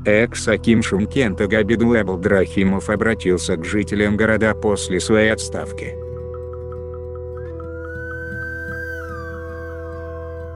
Экс-аким Шымкента Габидулла Абдрахимов обратился к жителям города после своей отставки.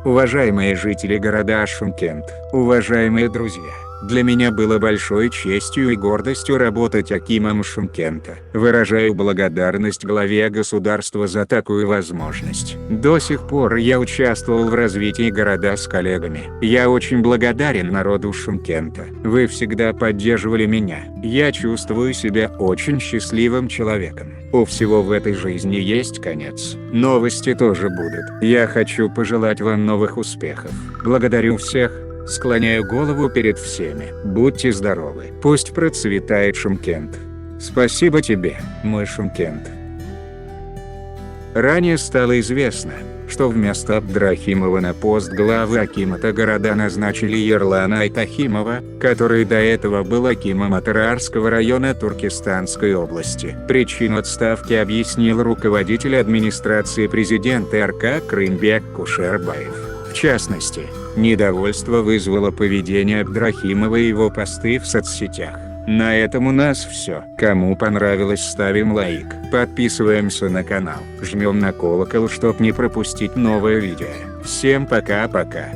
Уважаемые жители города Шымкент, уважаемые друзья, для меня было большой честью и гордостью работать акимом Шымкента. Выражаю благодарность главе государства за такую возможность. До сих пор я участвовал в развитии города с коллегами. Я очень благодарен народу Шымкента. Вы всегда поддерживали меня. Я чувствую себя очень счастливым человеком. У всего в этой жизни есть конец. Новости тоже будут. Я хочу пожелать вам новых успехов. Благодарю всех. Склоняю голову перед всеми. Будьте здоровы. Пусть процветает Шымкент. Спасибо тебе, мой Шымкент. Ранее стало известно, что вместо Абдрахимова на пост главы акимата города назначили Ерлана Айтахимова, который до этого был акимом Атыраарского района Туркестанской области. Причину отставки объяснил руководитель администрации президента РК Крымбек Кушербаев. В частности, недовольство вызвало поведение Абдрахимова и его посты в соцсетях. На этом у нас все. Кому понравилось, ставим лайк, подписываемся на канал, жмем на колокол, чтоб не пропустить новое видео. Всем пока-пока.